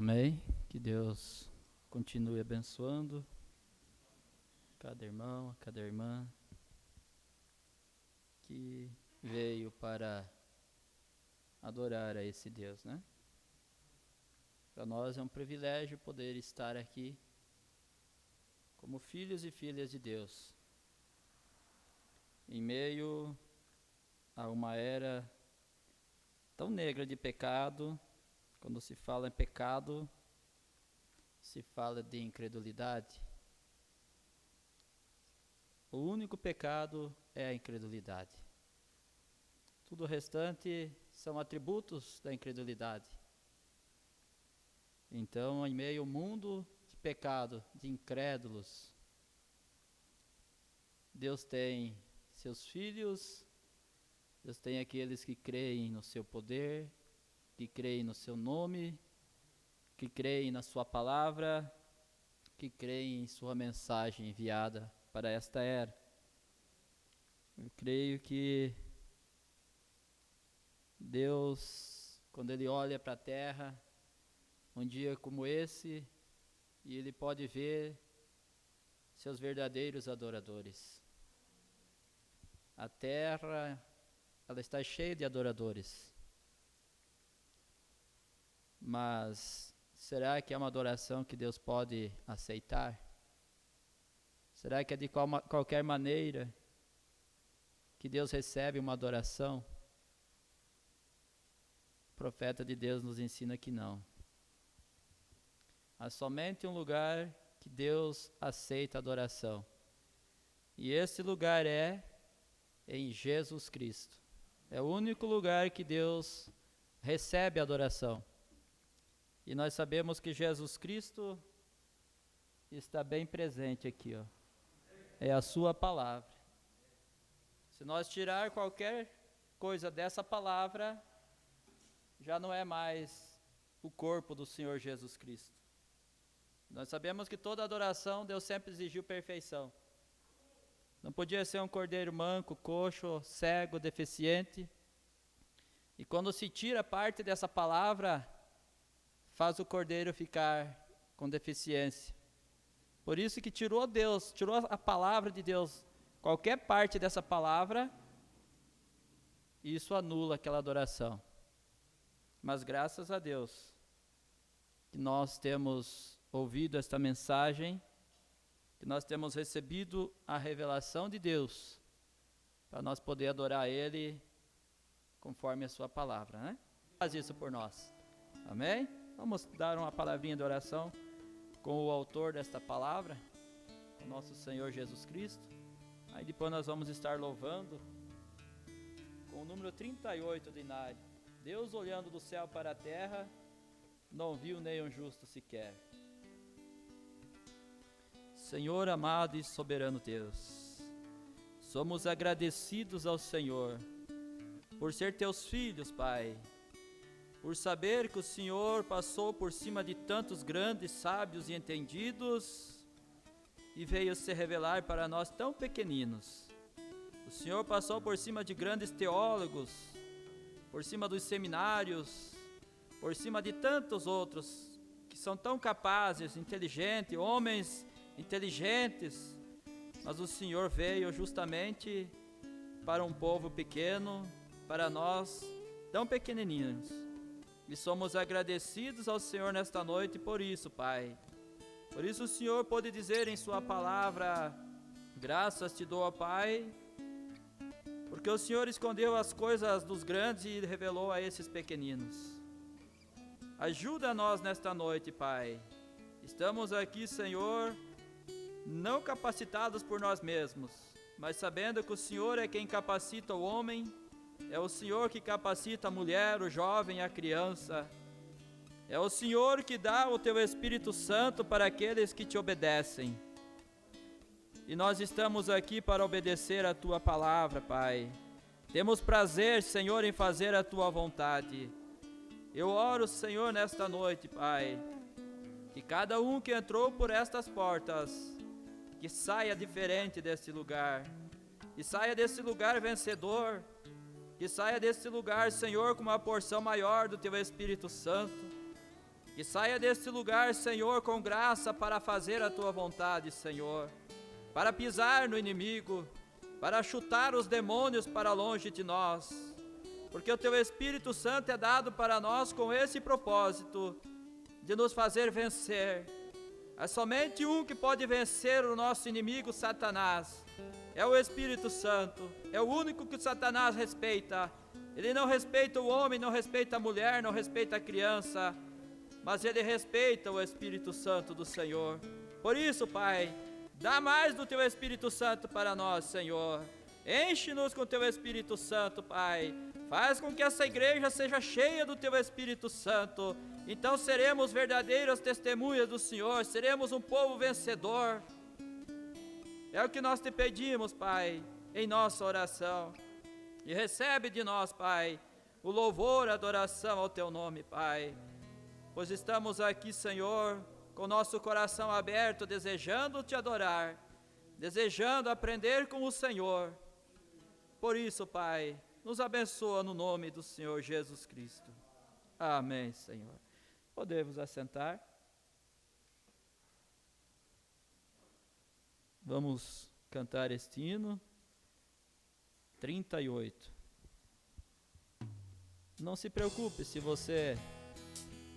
Amém? Que Deus continue abençoando cada irmão, cada irmã que veio para adorar a esse Deus, né? Para nós é um privilégio poder estar aqui como filhos e filhas de Deus, em meio a uma era tão negra de pecado. Quando se fala em pecado, se fala de incredulidade. O único pecado é a incredulidade. Tudo o restante são atributos da incredulidade. Então, em meio ao mundo de pecado, de incrédulos, Deus tem seus filhos, Deus tem aqueles que creem no seu poder, que creem no seu nome, que creem na sua palavra, que creem em sua mensagem enviada para esta era. Eu creio que Deus, quando Ele olha para a terra, um dia como esse, e Ele pode ver seus verdadeiros adoradores. A terra, ela está cheia de adoradores. Mas será que é uma adoração que Deus pode aceitar? Será que é de qualquer maneira que Deus recebe uma adoração? O profeta de Deus nos ensina que não. Há somente um lugar que Deus aceita adoração. E esse lugar é em Jesus Cristo. É o único lugar que Deus recebe adoração. E nós sabemos que Jesus Cristo está bem presente aqui, ó. É a sua palavra. Se nós tirar qualquer coisa dessa palavra, já não é mais o corpo do Senhor Jesus Cristo. Nós sabemos que toda adoração Deus sempre exigiu perfeição. Não podia ser um cordeiro manco, coxo, cego, deficiente. E quando se tira parte dessa palavra, faz o cordeiro ficar com deficiência. Por isso que tirou a palavra de Deus, qualquer parte dessa palavra, isso anula aquela adoração. Mas graças a Deus, que nós temos ouvido esta mensagem, que nós temos recebido a revelação de Deus, para nós poder adorar Ele conforme a sua palavra, né? Faz isso por nós. Amém? Vamos dar uma palavrinha de oração com o autor desta palavra, o nosso Senhor Jesus Cristo. Aí depois nós vamos estar louvando com o número 38 de Inário. Deus olhando do céu para a terra, não viu nenhum justo sequer. Senhor amado e soberano Deus, somos agradecidos ao Senhor por ser teus filhos, Pai, por saber que o Senhor passou por cima de tantos grandes sábios e entendidos e veio se revelar para nós tão pequeninos. O Senhor passou por cima de grandes teólogos, por cima dos seminários, por cima de tantos outros que são tão capazes, inteligentes, homens inteligentes, mas o Senhor veio justamente para um povo pequeno, para nós tão pequenininhos. E somos agradecidos ao Senhor nesta noite por isso, Pai. Por isso o Senhor pode dizer em sua palavra: graças te dou, Pai, porque o Senhor escondeu as coisas dos grandes e revelou a esses pequeninos. Ajuda nós nesta noite, Pai. Estamos aqui, Senhor, não capacitados por nós mesmos, mas sabendo que o Senhor é quem capacita o homem. É o Senhor que capacita a mulher, o jovem, a criança. É o Senhor que dá o teu Espírito Santo para aqueles que te obedecem. E nós estamos aqui para obedecer a tua palavra, Pai. Temos prazer, Senhor, em fazer a tua vontade. Eu oro, Senhor, nesta noite, Pai, que cada um que entrou por estas portas, que saia diferente desse lugar, que saia desse lugar vencedor, que saia desse lugar, Senhor, com uma porção maior do teu Espírito Santo, Que saia deste lugar, Senhor, com graça para fazer a tua vontade, Senhor, para pisar no inimigo, para chutar os demônios para longe de nós, porque o teu Espírito Santo é dado para nós com esse propósito de nos fazer vencer. Há somente um que pode vencer o nosso inimigo, Satanás. É o Espírito Santo. É o único que Satanás respeita. Ele não respeita o homem, não respeita a mulher, não respeita a criança, mas ele respeita o Espírito Santo do Senhor. Por isso, Pai, dá mais do teu Espírito Santo para nós, Senhor. Enche-nos com teu Espírito Santo, Pai. Faz com que essa igreja seja cheia do teu Espírito Santo. Então seremos verdadeiras testemunhas do Senhor, seremos um povo vencedor. É o que nós te pedimos, Pai, em nossa oração. E recebe de nós, Pai, o louvor, a adoração ao teu nome, Pai. Pois estamos aqui, Senhor, com nosso coração aberto, desejando te adorar, desejando aprender com o Senhor. Por isso, Pai, nos abençoa no nome do Senhor Jesus Cristo. Amém, Senhor. Podemos assentar. Vamos cantar este hino 38. Não se preocupe se você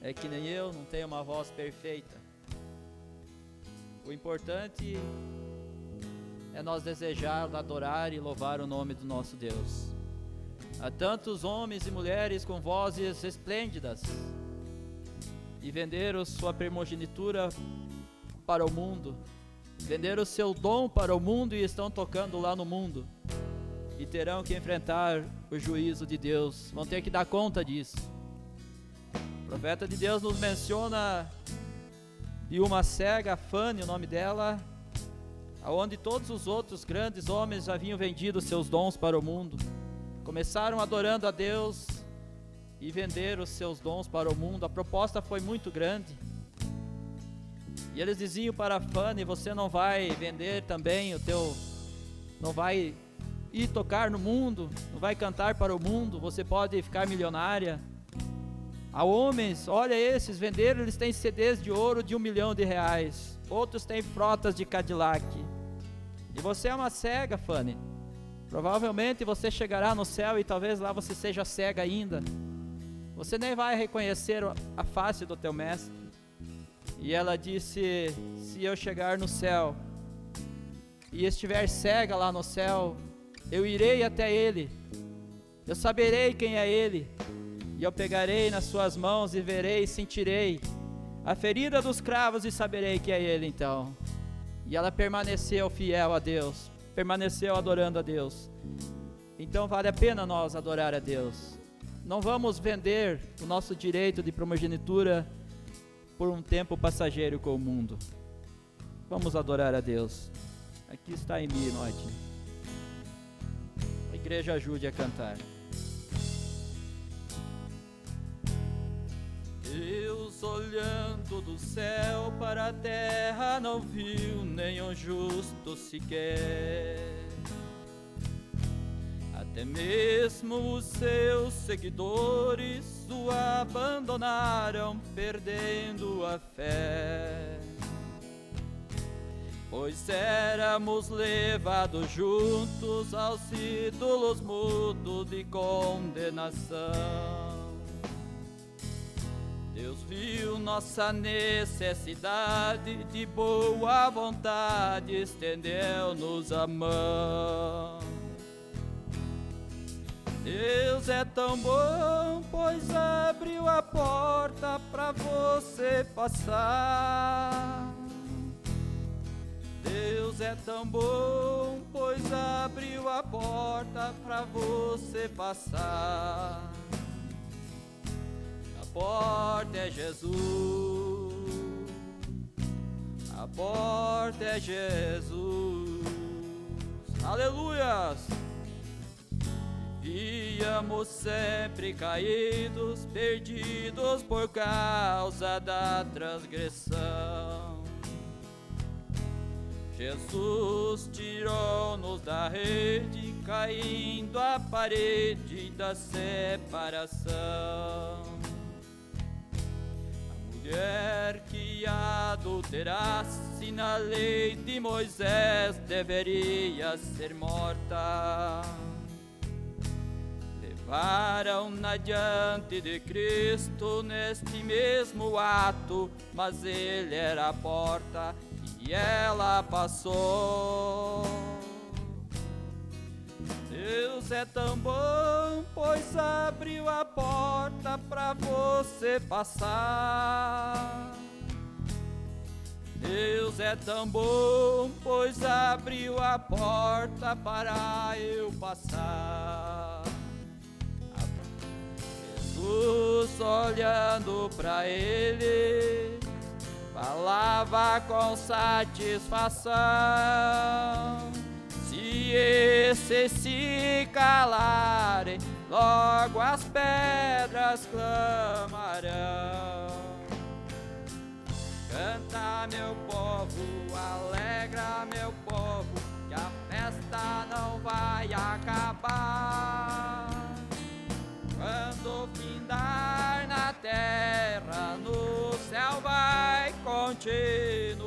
é que nem eu, não tem uma voz perfeita. O importante é nós desejar, adorar e louvar o nome do nosso Deus. Há tantos homens e mulheres com vozes esplêndidas e venderam sua primogenitura para o mundo, venderam o seu dom para o mundo e estão tocando lá no mundo. E terão que enfrentar o juízo de Deus, vão ter que dar conta disso. O profeta de Deus nos menciona de uma cega, Fane, o nome dela, aonde todos os outros grandes homens já haviam vendido seus dons para o mundo. Começaram adorando a Deus e venderam os seus dons para o mundo. A proposta foi muito grande. E eles diziam para Fane: você não vai vender também não vai ir tocar no mundo, não vai cantar para o mundo, você pode ficar milionária. Há homens, olha esses, venderam, eles têm CDs de ouro de R$1 milhão, outros têm frotas de Cadillac. E você é uma cega, Fane. Provavelmente você chegará no céu e talvez lá você seja cega ainda. Você nem vai reconhecer a face do teu mestre. E ela disse: se eu chegar no céu e estiver cega lá no céu, eu irei até ele, eu saberei quem é ele, e eu pegarei nas suas mãos e verei, sentirei a ferida dos cravos e saberei que é ele então. E ela permaneceu fiel a Deus, permaneceu adorando a Deus. Então vale a pena nós adorar a Deus. Não vamos vender o nosso direito de primogenitura por um tempo passageiro com o mundo. Vamos adorar a Deus. Aqui está em mim, noite. A igreja ajude a cantar. Deus olhando do céu para a terra não viu nenhum justo sequer. Até mesmo os seus seguidores o abandonaram, perdendo a fé. Pois éramos levados juntos aos ídolos mudos de condenação. Deus viu nossa necessidade, de boa vontade estendeu-nos a mão. Deus é tão bom, pois abriu a porta para você passar. Deus é tão bom, pois abriu a porta para você passar. A porta é Jesus, a porta é Jesus. Aleluias! Vivíamos sempre caídos, perdidos por causa da transgressão. Jesus tirou-nos da rede, caindo à parede da separação. A adulterasse na lei de Moisés deveria ser morta. Levaram-na diante de Cristo neste mesmo ato, mas ele era a porta e ela passou. Deus é tão bom, pois abriu a porta para você passar. Deus é tão bom, pois abriu a porta para eu passar. Jesus, olhando para ele, falava com satisfação: se esses se calarem, logo as pedras clamarão. Canta, meu povo, alegra, meu povo, que a festa não vai acabar. Quando findar na terra, no céu vai continuar.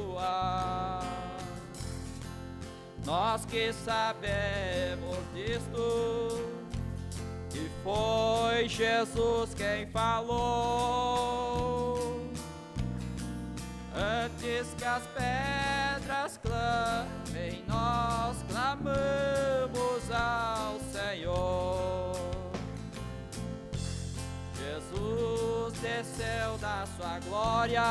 Nós que sabemos disto, que foi Jesus quem falou. Antes que as pedras clamem, nós clamamos ao Senhor. Jesus desceu da sua glória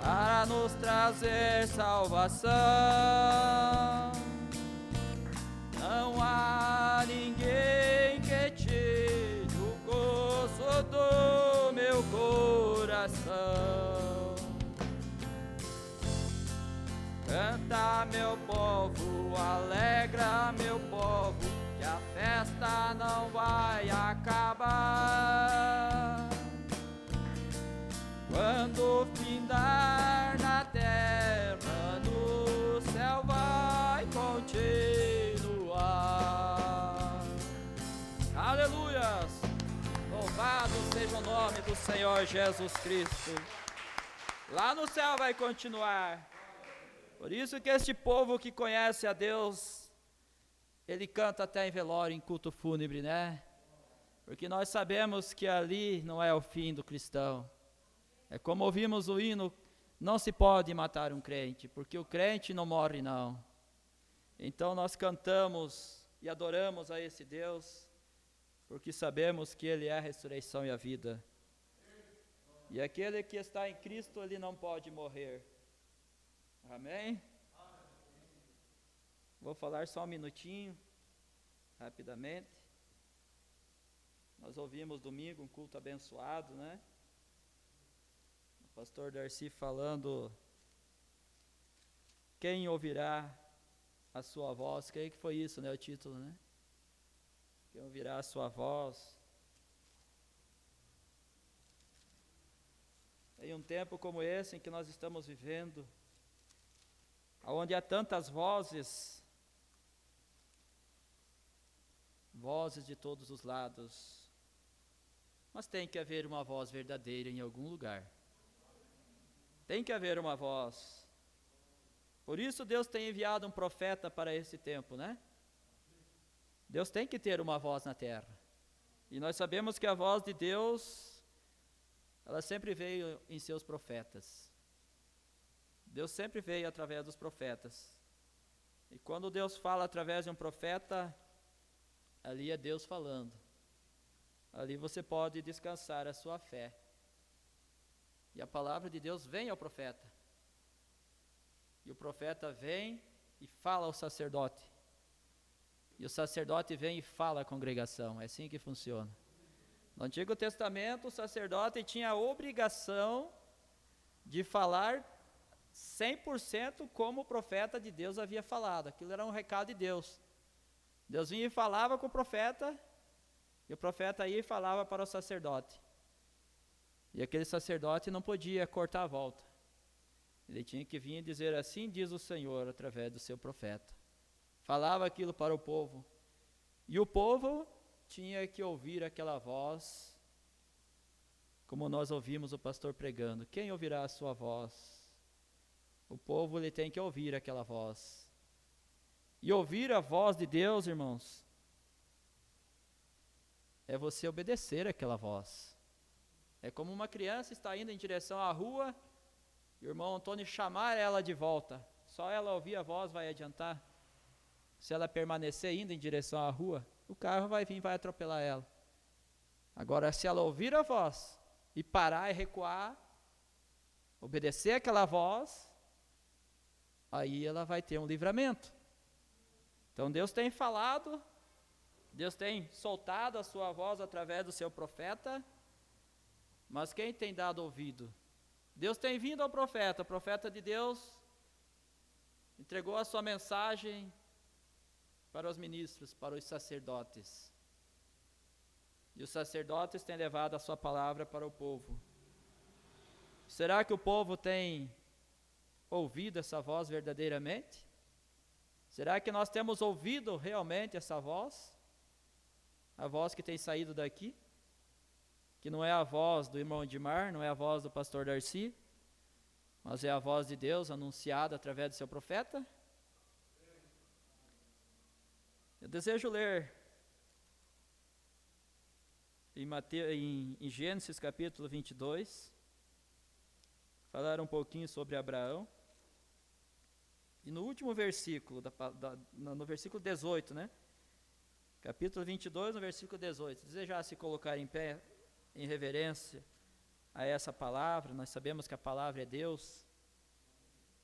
para nos trazer salvação. Não há ninguém que tire o gozo do meu coração. Canta, meu povo, alegra, meu povo, que a festa não vai acabar. Quando findar na terra, no céu vai continuar. Aleluias! Louvado seja o nome do Senhor Jesus Cristo. Lá no céu vai continuar. Por isso que este povo que conhece a Deus, ele canta até em velório, em culto fúnebre, né? Porque nós sabemos que ali não é o fim do cristão. É como ouvimos o hino: não se pode matar um crente, porque o crente não morre não. Então nós cantamos e adoramos a esse Deus, porque sabemos que Ele é a ressurreição e a vida. E aquele que está em Cristo, ele não pode morrer. Amém? Vou falar só um minutinho, rapidamente. Nós ouvimos domingo um culto abençoado, né? O pastor Darcy falando: quem ouvirá a sua voz? Creio que foi isso, né, o título, né? Quem ouvirá a sua voz? Em um tempo como esse em que nós estamos vivendo, onde há tantas vozes de todos os lados, mas tem que haver uma voz verdadeira em algum lugar. Tem que haver uma voz. Por isso Deus tem enviado um profeta para esse tempo, né? Deus tem que ter uma voz na terra. E nós sabemos que a voz de Deus, ela sempre veio em seus profetas. Deus sempre veio através dos profetas. E quando Deus fala através de um profeta, ali é Deus falando. Ali você pode descansar a sua fé. E a palavra de Deus vem ao profeta. E o profeta vem e fala ao sacerdote. E o sacerdote vem e fala à congregação. É assim que funciona. No Antigo Testamento, o sacerdote tinha a obrigação de falar 100% como o profeta de Deus havia falado. Aquilo era um recado de Deus. Deus vinha e falava com o profeta, e o profeta ia e falava para o sacerdote. E aquele sacerdote não podia cortar a volta. Ele tinha que vir e dizer: assim diz o Senhor, através do seu profeta. Falava aquilo para o povo. E o povo tinha que ouvir aquela voz como nós ouvimos o pastor pregando, quem ouvirá a sua voz? O povo ele tem que ouvir aquela voz. E ouvir a voz de Deus, irmãos, é você obedecer aquela voz. É como uma criança está indo em direção à rua, e o irmão Antônio chamar ela de volta. Só ela ouvir a voz vai adiantar. Se ela permanecer indo em direção à rua, o carro vai vir e vai atropelar ela. Agora, se ela ouvir a voz e parar e recuar, obedecer aquela voz, aí ela vai ter um livramento. Então Deus tem falado, Deus tem soltado a sua voz através do seu profeta, mas quem tem dado ouvido? Deus tem vindo ao profeta, o profeta de Deus entregou a sua mensagem para os ministros, para os sacerdotes. E os sacerdotes têm levado a sua palavra para o povo. Será que o povo tem ouvido essa voz verdadeiramente? Será que nós temos ouvido realmente essa voz? A voz que tem saído daqui? Que não é a voz do irmão Edmar, não é a voz do pastor Darcy, mas é a voz de Deus anunciada através do seu profeta? Eu desejo ler em Gênesis capítulo 22, falar um pouquinho sobre Abraão. E no último versículo, no versículo 18, né? Capítulo 22, no versículo 18. Desejar se colocar em pé, em reverência a essa palavra. Nós sabemos que a palavra é Deus.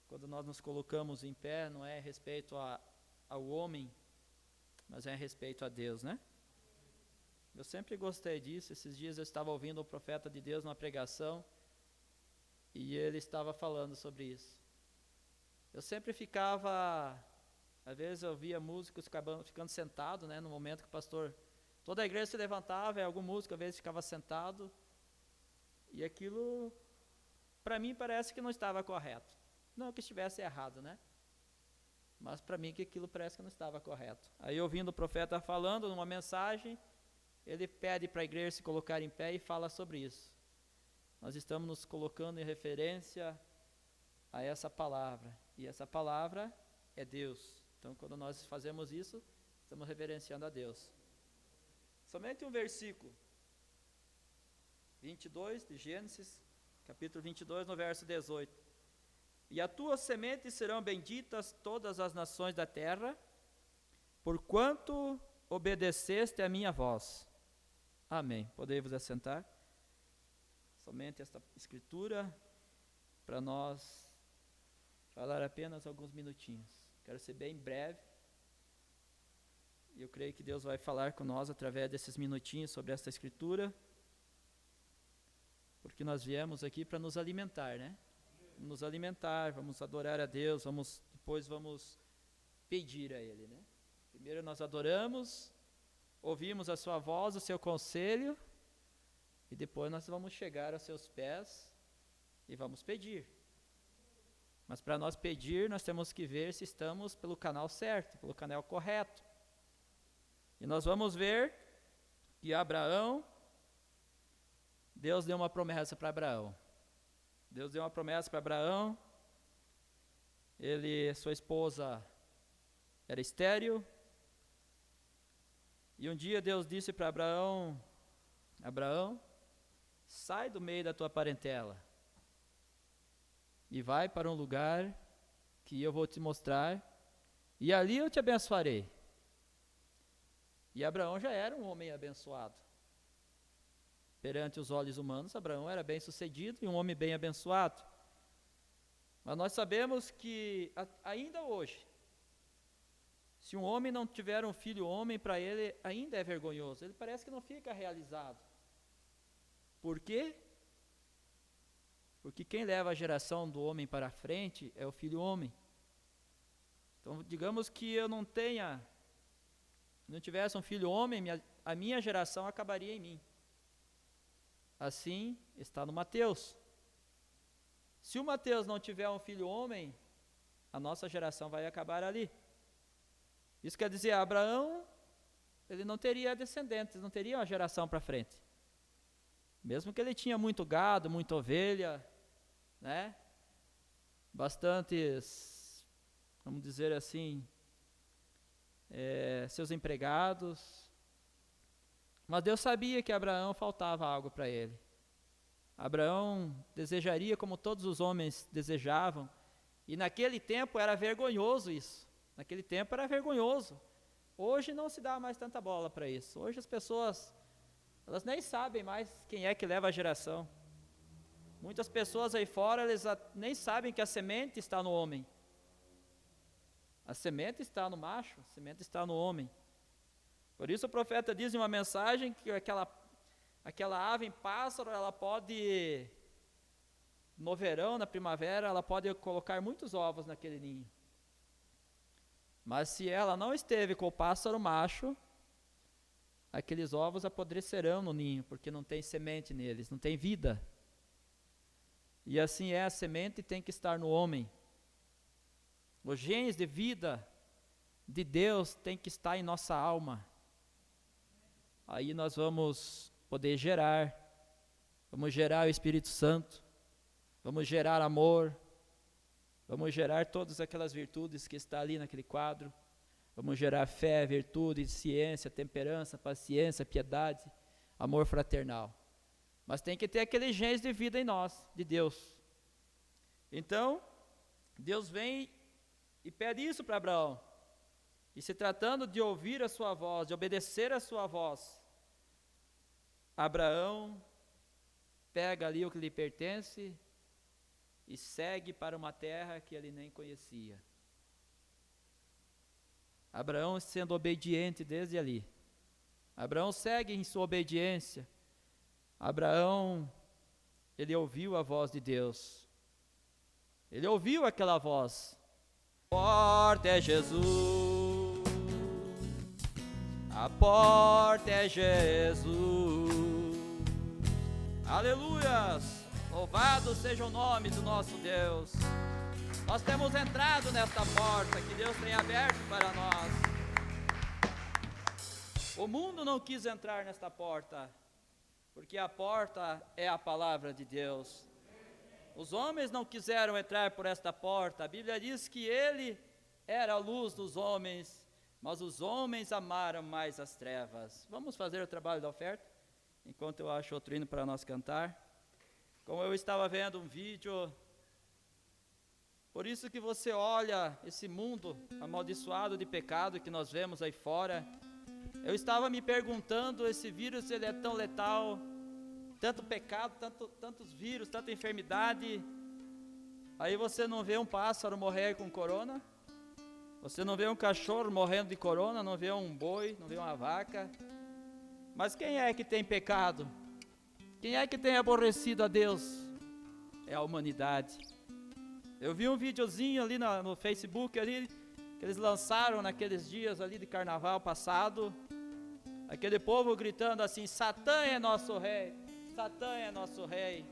Quando nós nos colocamos em pé, não é a respeito ao homem, mas é a respeito a Deus, né? Eu sempre gostei disso. Esses dias eu estava ouvindo um profeta de Deus numa pregação, e ele estava falando sobre isso. Eu sempre ficava, às vezes eu via músicos ficando sentados, né, no momento que o pastor, toda a igreja se levantava, e algum músico às vezes ficava sentado, e aquilo, para mim, parece que não estava correto. Não que estivesse errado, né? Mas para mim que aquilo parece que não estava correto. Aí ouvindo o profeta falando numa mensagem, ele pede para a igreja se colocar em pé e fala sobre isso. Nós estamos nos colocando em referência a essa palavra. E essa palavra é Deus. Então, quando nós fazemos isso, estamos reverenciando a Deus. Somente um versículo. 22 de Gênesis, capítulo 22, no verso 18. E a tua semente serão benditas todas as nações da terra, porquanto obedeceste a minha voz. Amém. Podemos assentar? Somente esta escritura, para nós falar apenas alguns minutinhos. Quero ser bem breve. E eu creio que Deus vai falar com nós através desses minutinhos sobre esta escritura. Porque nós viemos aqui para nos alimentar, né? Nos alimentar, vamos adorar a Deus, depois vamos pedir a Ele, né? Primeiro nós adoramos, ouvimos a sua voz, o seu conselho, e depois nós vamos chegar aos seus pés e vamos pedir. Mas para nós pedir, nós temos que ver se estamos pelo canal certo, pelo canal correto. E nós vamos ver que Abraão, Deus deu uma promessa para Abraão. Deus deu uma promessa para Abraão. Sua esposa era estéril. E um dia Deus disse para Abraão: Abraão, sai do meio da tua parentela e vai para um lugar que eu vou te mostrar, e ali eu te abençoarei. E Abraão já era um homem abençoado. Perante os olhos humanos, Abraão era bem sucedido e um homem bem abençoado. Mas nós sabemos que ainda hoje, se um homem não tiver um filho homem, para ele ainda é vergonhoso. Ele parece que não fica realizado. Por quê? Porque quem leva a geração do homem para frente é o filho homem. Então, digamos que eu não tivesse um filho homem, a minha geração acabaria em mim. Assim está no Mateus. Se o Mateus não tiver um filho homem, a nossa geração vai acabar ali. Isso quer dizer, Abraão, ele não teria descendentes, não teria uma geração para frente. Mesmo que ele tinha muito gado, muita ovelha, né? Bastantes, vamos dizer assim, seus empregados. Mas Deus sabia que Abraão faltava algo para ele. Abraão desejaria como todos os homens desejavam, e naquele tempo era vergonhoso isso. Naquele tempo era vergonhoso. Hoje não se dá mais tanta bola para isso. Hoje as pessoas, elas nem sabem mais quem é que leva a geração. Muitas pessoas aí fora, eles nem sabem que a semente está no homem. A semente está no macho, a semente está no homem. Por isso o profeta diz em uma mensagem que aquela ave em pássaro, ela pode, no verão, na primavera, ela pode colocar muitos ovos naquele ninho. Mas se ela não esteve com o pássaro macho, aqueles ovos apodrecerão no ninho, porque não tem semente neles, não tem vida. E assim a semente tem que estar no homem. Os genes de vida de Deus tem que estar em nossa alma. Aí nós vamos poder gerar, vamos gerar o Espírito Santo, vamos gerar amor, vamos gerar todas aquelas virtudes que está ali naquele quadro, vamos gerar fé, virtude, ciência, temperança, paciência, piedade, amor fraternal. Mas tem que ter aqueles genes de vida em nós, de Deus. Então, Deus vem e pede isso para Abraão. E se tratando de ouvir a sua voz, de obedecer a sua voz, Abraão pega ali o que lhe pertence e segue para uma terra que ele nem conhecia. Abraão sendo obediente desde ali. Abraão segue em sua obediência. Abraão, ele ouviu a voz de Deus. Ele ouviu aquela voz. A porta é Jesus. A porta é Jesus. Aleluias! Louvado seja o nome do nosso Deus. Nós temos entrado nesta porta que Deus tem aberto para nós. O mundo não quis entrar nesta porta, porque a porta é a palavra de Deus. Os homens não quiseram entrar por esta porta. A Bíblia diz que ele era a luz dos homens, mas os homens amaram mais as trevas. Vamos fazer o trabalho da oferta? Enquanto eu acho outro hino para nós cantar. Como eu estava vendo um vídeo, por isso que você olha esse mundo amaldiçoado de pecado que nós vemos aí fora. Eu estava me perguntando, esse vírus ele é tão letal, tanto pecado, tantos vírus, tanta enfermidade. Aí você não vê um pássaro morrer com corona, você não vê um cachorro morrendo de corona, não vê um boi, não vê uma vaca. Mas quem é que tem pecado? Quem é que tem aborrecido a Deus? É a humanidade. Eu vi um videozinho ali no Facebook ali, que eles lançaram naqueles dias ali de carnaval passado, aquele povo gritando assim: Satã é nosso rei, Satã é nosso rei,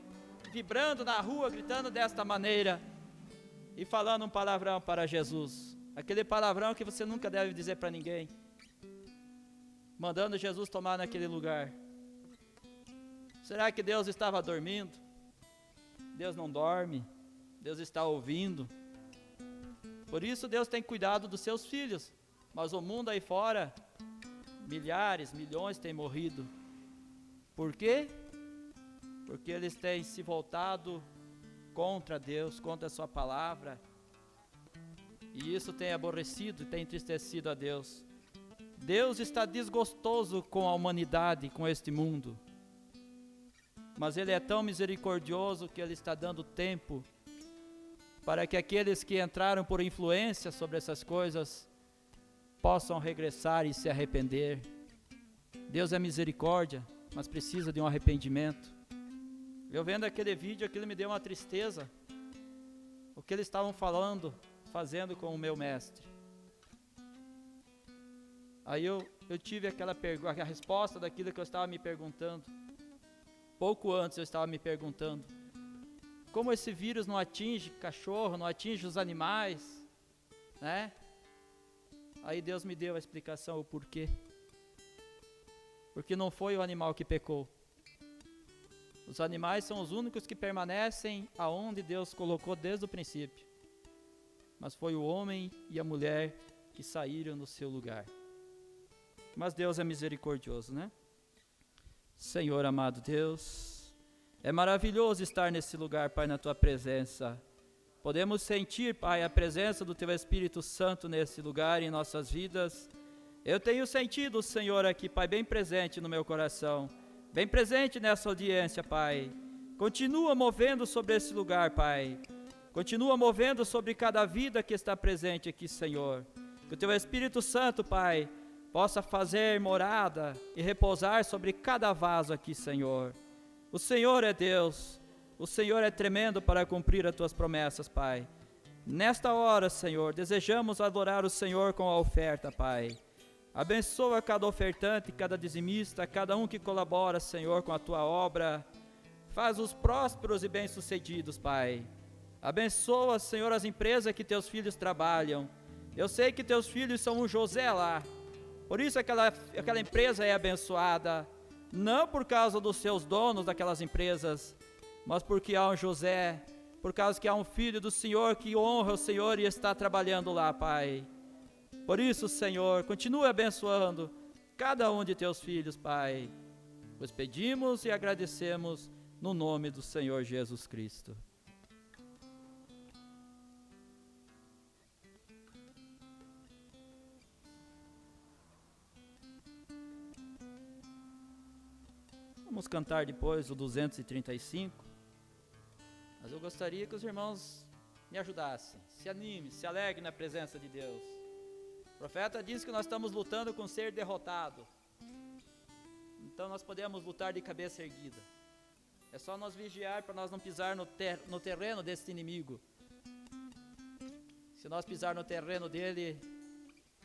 vibrando na rua, gritando desta maneira, e falando um palavrão para Jesus, aquele palavrão que você nunca deve dizer para ninguém, mandando Jesus tomar naquele lugar. Será que Deus estava dormindo? Deus não dorme, Deus está ouvindo. Por isso Deus tem cuidado dos seus filhos, mas o mundo aí fora, milhares, milhões têm morrido. Por quê? Porque eles têm se voltado contra Deus, contra a sua palavra, e isso tem aborrecido e tem entristecido a Deus. Deus está desgostoso com a humanidade, com este mundo, mas Ele é tão misericordioso que Ele está dando tempo para que aqueles que entraram por influência sobre essas coisas possam regressar e se arrepender. Deus é misericórdia, mas precisa de um arrependimento. Eu vendo aquele vídeo, aquilo me deu uma tristeza, o que eles estavam falando, fazendo com o meu mestre. Aí eu tive a resposta daquilo que eu estava me perguntando. Pouco antes eu estava me perguntando, como esse vírus não atinge cachorro, não atinge os animais, né? Aí Deus me deu a explicação, o porquê. Porque não foi o animal que pecou, Os animais são os únicos que permanecem aonde Deus colocou desde o princípio. Mas foi o homem e a mulher que saíram do seu lugar. Mas Deus é misericordioso, né? Senhor amado Deus, é maravilhoso estar nesse lugar, Pai, na Tua presença. Podemos sentir, Pai, a presença do Teu Espírito Santo nesse lugar em nossas vidas. Eu tenho sentido o Senhor aqui, Pai, bem presente no meu coração, bem presente nessa audiência, Pai. Continua movendo sobre esse lugar, Pai. Continua movendo sobre cada vida que está presente aqui, Senhor. Que o Teu Espírito Santo, Pai, possa fazer morada e repousar sobre cada vaso aqui, Senhor. O Senhor é Deus, o Senhor é tremendo para cumprir as Tuas promessas, Pai. Nesta hora, Senhor, desejamos adorar o Senhor com a oferta, Pai. Abençoa cada ofertante, cada dizimista, cada um que colabora, Senhor, com a Tua obra. Faz-os prósperos e bem-sucedidos, Pai. Abençoa, Senhor, as empresas que Teus filhos trabalham. Eu sei que Teus filhos são um José lá. Por isso aquela empresa é abençoada, não por causa dos seus donos daquelas empresas, mas porque há um José, por causa que há um filho do Senhor que honra o Senhor e está trabalhando lá, Pai. Por isso, Senhor, continue abençoando cada um de Teus filhos, Pai. Pois pedimos e agradecemos no nome do Senhor Jesus Cristo. Vamos cantar depois o 235, mas eu gostaria que os irmãos me ajudassem, se animem, se alegrem na presença de Deus. O profeta diz que nós estamos lutando com ser derrotado, então nós podemos lutar de cabeça erguida. É só nós vigiar para nós não pisar no terreno desse inimigo. Se nós pisar no terreno dele,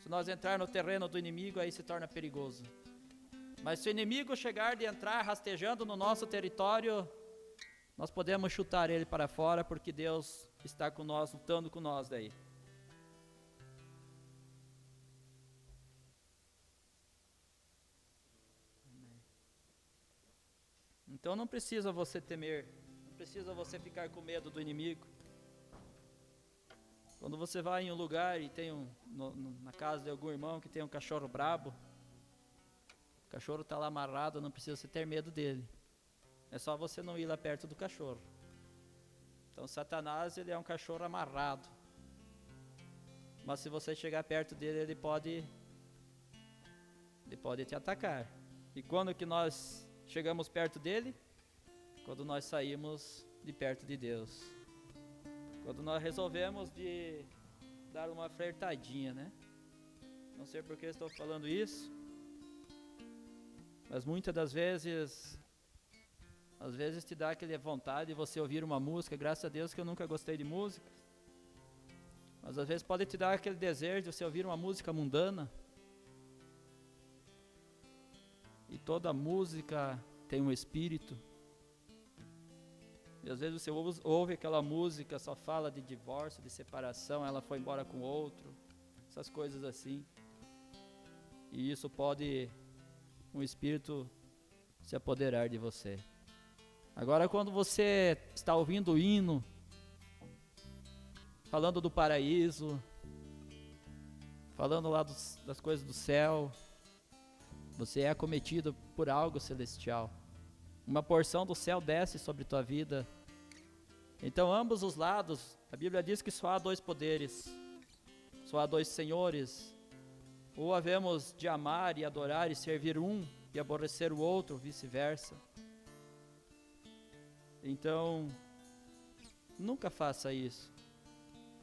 se nós entrar no terreno do inimigo, aí se torna perigoso. Mas se o inimigo chegar de entrar rastejando no nosso território, nós podemos chutar ele para fora, porque Deus está com nós, lutando com nós daí. Então não precisa você temer, não precisa você ficar com medo do inimigo. Quando você vai em um lugar e tem na casa de algum irmão que tem um cachorro brabo, o cachorro está lá amarrado, não precisa você ter medo dele. É só você não ir lá perto do cachorro. Então Satanás, ele é um cachorro amarrado. Mas se você chegar perto dele, ele pode te atacar. E quando que nós chegamos perto dele? Quando nós saímos de perto de Deus. Quando nós resolvemos de dar uma flertadinha, né? Não sei por que estou falando isso, mas muitas das vezes, às vezes te dá aquela vontade de você ouvir uma música. Graças a Deus que eu nunca gostei de música, mas às vezes pode te dar aquele desejo de você ouvir uma música mundana. E toda música tem um espírito. E às vezes você ouve aquela música, só fala de divórcio, de separação, ela foi embora com outro, essas coisas assim. E isso pode um espírito se apoderar de você. Agora, quando você está ouvindo o hino, falando do paraíso, falando lá das coisas do céu, você é acometido por algo celestial. Uma porção do céu desce sobre tua vida. Então, ambos os lados, a Bíblia diz que só há dois poderes, só há dois senhores. Ou havemos de amar e adorar e servir um e aborrecer o outro, vice-versa. Então, nunca faça isso.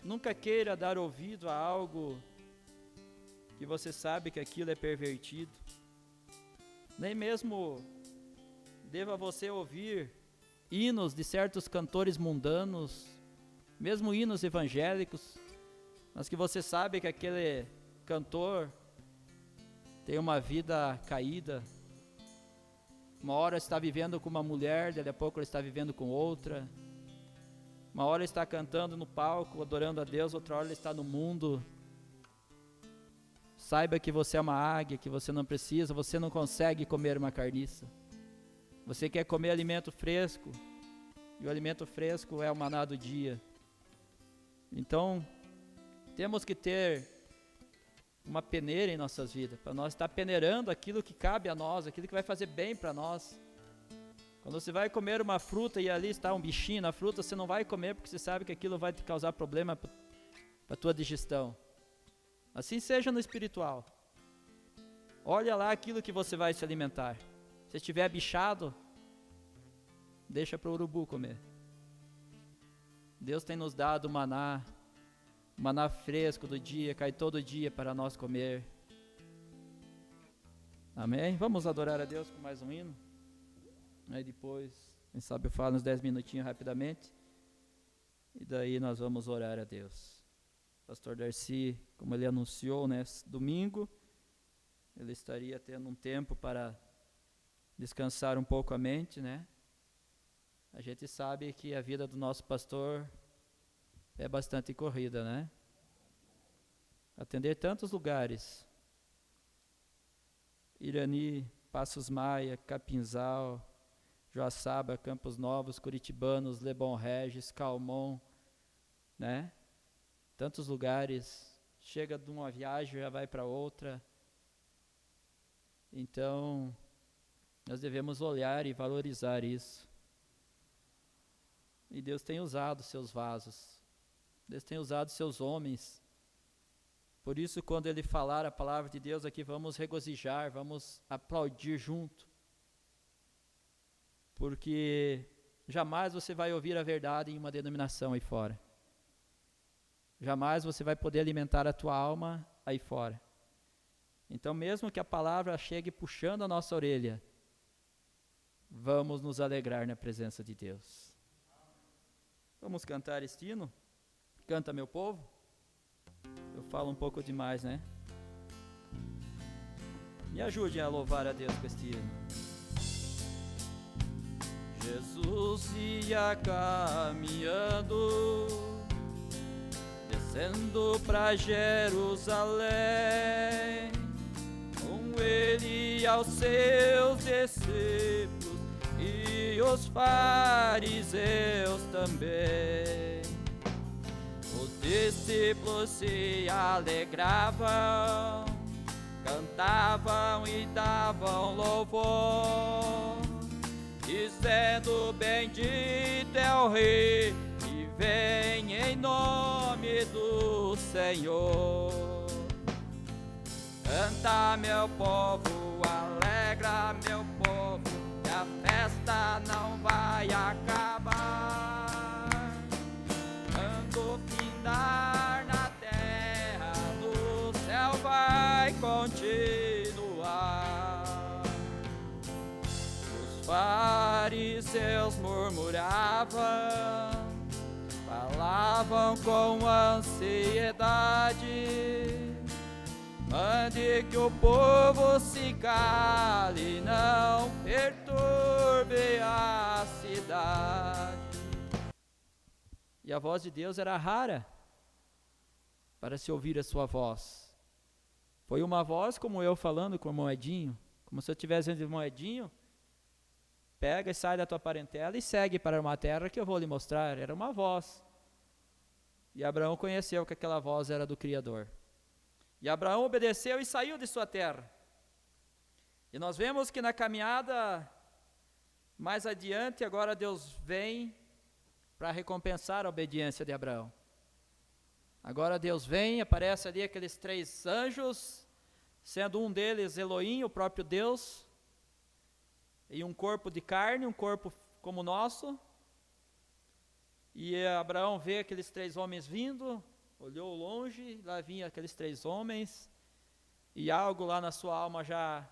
Nunca queira dar ouvido a algo que você sabe que aquilo é pervertido. Nem mesmo deva você ouvir hinos de certos cantores mundanos, mesmo hinos evangélicos, mas que você sabe que aquele cantor tem uma vida caída. Uma hora está vivendo com uma mulher, daqui a pouco ele está vivendo com outra. Uma hora ele está cantando no palco, adorando a Deus, outra hora ele está no mundo. Saiba que você é uma águia, que você não consegue comer uma carniça. Você quer comer alimento fresco, e o alimento fresco é o maná do dia. Então, temos que ter uma peneira em nossas vidas, para nós estar peneirando aquilo que cabe a nós, aquilo que vai fazer bem para nós. Quando você vai comer uma fruta e ali está um bichinho na fruta, você não vai comer porque você sabe que aquilo vai te causar problema para a tua digestão. Assim seja no espiritual. Olha lá aquilo que você vai se alimentar. Se estiver bichado, deixa para o urubu comer. Deus tem nos dado maná fresco do dia, cai todo dia para nós comer. Amém? Vamos adorar a Deus com mais um hino. Aí depois, quem sabe eu falo uns 10 minutinhos rapidamente. E daí nós vamos orar a Deus. Pastor Darcy, como ele anunciou, né, domingo, ele estaria tendo um tempo para descansar um pouco a mente, né? A gente sabe que a vida do nosso pastor é bastante corrida, né? Atender tantos lugares. Irani, Passos Maia, Capinzal, Joaçaba, Campos Novos, Curitibanos, Lebon Regis, Calmon, né? Tantos lugares. Chega de uma viagem, já vai para outra. Então, nós devemos olhar e valorizar isso. E Deus tem usado seus vasos. Deus tem usado seus homens. Por isso, quando Ele falar a palavra de Deus aqui, vamos regozijar, vamos aplaudir junto. Porque jamais você vai ouvir a verdade em uma denominação aí fora. Jamais você vai poder alimentar a tua alma aí fora. Então, mesmo que a palavra chegue puxando a nossa orelha, vamos nos alegrar na presença de Deus. Vamos cantar este hino? Canta, meu povo. Eu falo um pouco demais, né? Me ajude a louvar a Deus com este hino. Jesus ia caminhando, descendo para Jerusalém, com ele e aos seus discípulos e os fariseus também. Os discípulos se alegravam, cantavam e davam louvor, dizendo: bendito é o Rei que vem em nome do Senhor. Canta, meu povo, alegra, meu povo, que a festa não vai acabar. Quando findar na terra, no céu vai continuar. Os fariseus murmuravam, falavam com ansiedade: mande que o povo se cale, não perturbe a cidade. E a voz de Deus era rara para se ouvir a sua voz. Foi uma voz como eu falando com o Moedinho, como se eu estivesse dizendo: Moedinho, pega e sai da tua parentela e segue para uma terra que eu vou lhe mostrar. Era uma voz. E Abraão conheceu que aquela voz era do Criador. E Abraão obedeceu e saiu de sua terra. E nós vemos que na caminhada mais adiante, agora Deus vem para recompensar a obediência de Abraão. Agora Deus vem, aparece ali aqueles 3 anjos, sendo um deles Elohim, o próprio Deus, em um corpo de carne, um corpo como o nosso. E Abraão vê aqueles 3 homens vindo, olhou longe, lá vinham aqueles 3 homens, e algo lá na sua alma já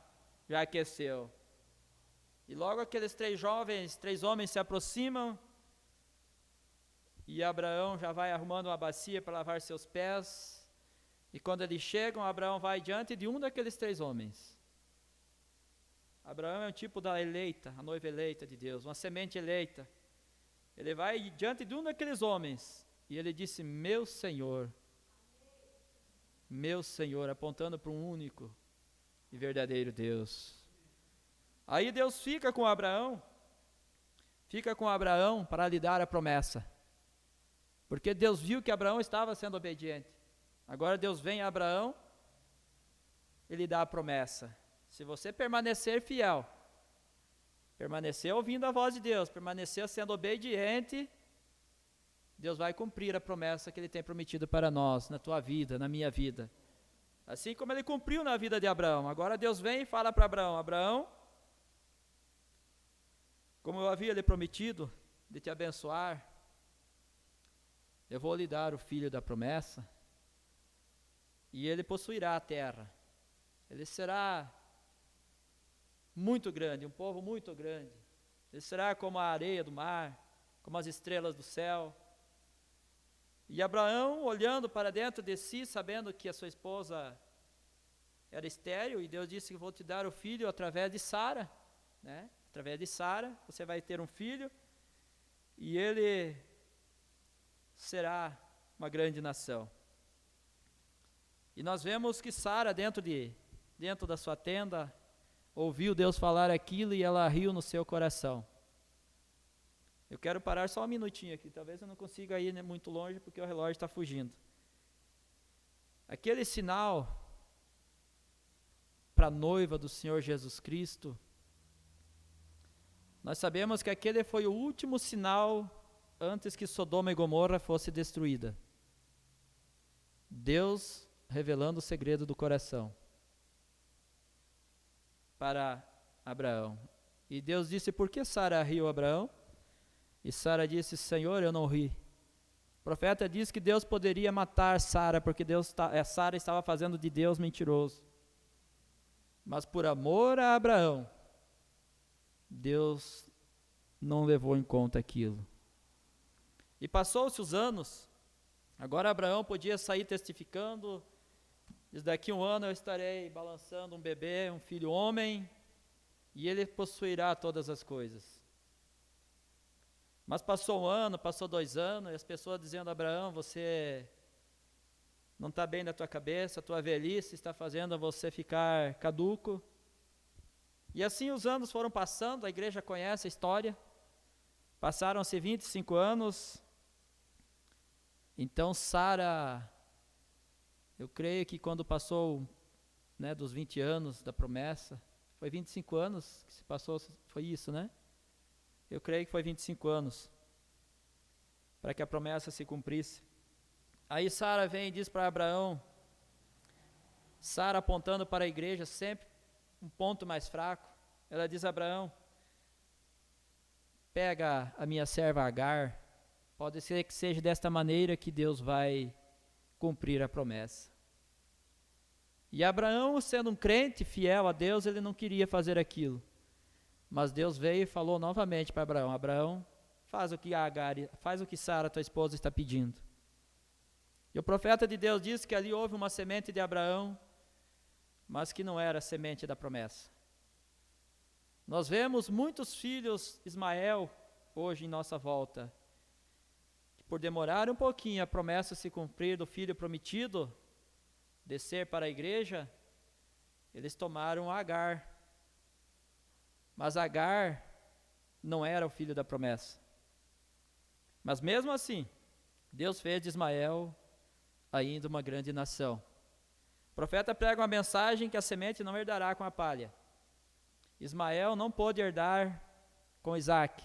aqueceu. E logo aqueles 3 homens se aproximam, e Abraão já vai arrumando uma bacia para lavar seus pés. E quando eles chegam, Abraão vai diante de um daqueles 3 homens. Abraão é um tipo da eleita, a noiva eleita de Deus, uma semente eleita. Ele vai diante de um daqueles homens, e ele disse: meu Senhor, apontando para um único e verdadeiro Deus. Aí Deus fica com Abraão para lhe dar a promessa. Porque Deus viu que Abraão estava sendo obediente. Agora Deus vem a Abraão e lhe dá a promessa. Se você permanecer fiel, permanecer ouvindo a voz de Deus, permanecer sendo obediente, Deus vai cumprir a promessa que Ele tem prometido para nós, na tua vida, na minha vida. Assim como Ele cumpriu na vida de Abraão. Agora Deus vem e fala para Abraão: Abraão, como eu havia lhe prometido de te abençoar, eu vou lhe dar o filho da promessa, e ele possuirá a terra. Ele será muito grande, um povo muito grande. Ele será como a areia do mar, como as estrelas do céu. E Abraão, olhando para dentro de si, sabendo que a sua esposa era estéril, e Deus disse que vou te dar o filho através de Sara, né? Através de Sara, você vai ter um filho, e ele será uma grande nação. E nós vemos que Sara, dentro da sua tenda, ouviu Deus falar aquilo e ela riu no seu coração. Eu quero parar só um minutinho aqui, talvez eu não consiga ir muito longe porque o relógio está fugindo. Aquele sinal para a noiva do Senhor Jesus Cristo, nós sabemos que aquele foi o último sinal antes que Sodoma e Gomorra fosse destruída. Deus revelando o segredo do coração para Abraão. E Deus disse: por que Sara riu, Abraão? E Sara disse: Senhor, eu não ri. O profeta diz que Deus poderia matar Sara, porque Sara estava fazendo de Deus mentiroso. Mas por amor a Abraão, Deus não levou em conta aquilo. E passou-se os anos, agora Abraão podia sair testificando: diz, daqui um ano eu estarei balançando um bebê, um filho homem, e ele possuirá todas as coisas. Mas passou um ano, passou 2 anos, e as pessoas dizendo: Abraão, você não está bem na tua cabeça, a tua velhice está fazendo você ficar caduco. E assim os anos foram passando, a igreja conhece a história. Passaram-se 25 anos, então Sara, eu creio que quando passou, né, dos 20 anos da promessa, foi 25 anos que se passou, foi isso, né? Eu creio que foi 25 anos, para que a promessa se cumprisse. Aí Sara vem e diz para Abraão, Sara apontando para a igreja, sempre um ponto mais fraco, ela diz a Abraão: pega a minha serva Agar, pode ser que seja desta maneira que Deus vai cumprir a promessa. E Abraão, sendo um crente fiel a Deus, ele não queria fazer aquilo. Mas Deus veio e falou novamente para Abraão: Abraão, faz o que Sara, tua esposa, está pedindo. E o profeta de Deus disse que ali houve uma semente de Abraão, mas que não era a semente da promessa. Nós vemos muitos filhos Ismael hoje em nossa volta, que por demorar um pouquinho a promessa se cumprir do filho prometido, descer para a igreja, eles tomaram Agar. Mas Agar não era o filho da promessa. Mas mesmo assim, Deus fez de Ismael ainda uma grande nação. O profeta prega uma mensagem que a semente não herdará com a palha. Ismael não pôde herdar com Isaac.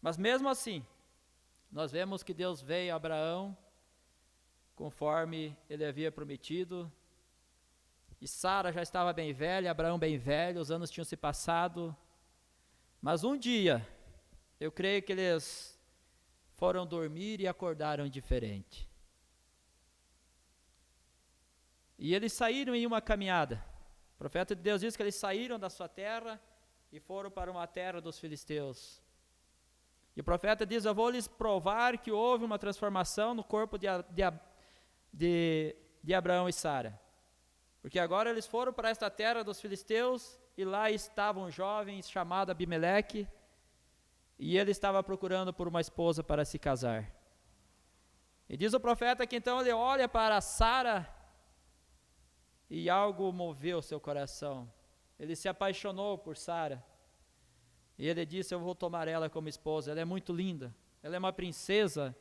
Mas mesmo assim, nós vemos que Deus veio a Abraão, conforme ele havia prometido. E Sara já estava bem velha, Abraão bem velho, os anos tinham se passado. Mas um dia, eu creio que eles foram dormir e acordaram diferente. E eles saíram em uma caminhada. O profeta de Deus diz que eles saíram da sua terra e foram para uma terra dos filisteus. E o profeta diz: eu vou lhes provar que houve uma transformação no corpo de Abraão e Sara. Porque agora eles foram para esta terra dos filisteus e lá estava um jovem chamado Abimeleque, e ele estava procurando por uma esposa para se casar. E diz o profeta que então ele olha para Sara e algo moveu seu coração. ele se apaixonou por Sara. E ele disse: eu vou tomar ela como esposa, ela é muito linda, ela é uma princesa.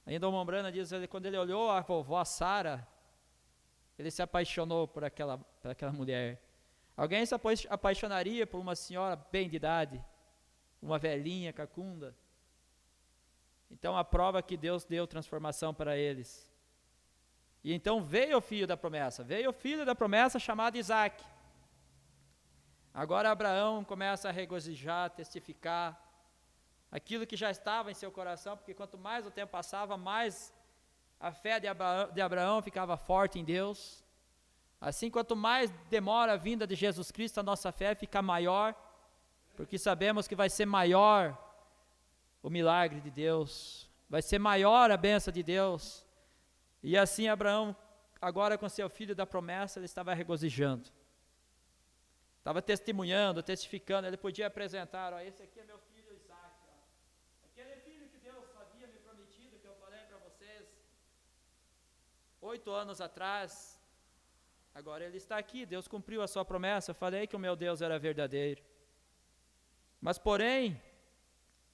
Ainda o Mombrana diz que quando ele olhou a vovó Sara, ele se apaixonou por aquela mulher. Alguém se apaixonaria por uma senhora bem de idade, uma velhinha cacunda? Então a prova que Deus deu transformação para eles. E então veio o filho da promessa chamado Isaque. Agora Abraão começa a regozijar, testificar aquilo que já estava em seu coração, porque quanto mais o tempo passava, mais a fé de Abraão ficava forte em Deus. Assim, quanto mais demora a vinda de Jesus Cristo, a nossa fé fica maior, porque sabemos que vai ser maior o milagre de Deus, vai ser maior a bênção de Deus. E assim Abraão, agora com seu filho da promessa, ele estava regozijando, estava testemunhando, testificando. Ele podia apresentar: ó, esse aqui é meu filho Isaque, ó. Aquele filho que Deus havia me prometido, que eu falei para vocês 8 anos atrás, agora ele está aqui, Deus cumpriu a sua promessa. Eu falei que o meu Deus era verdadeiro. Mas porém,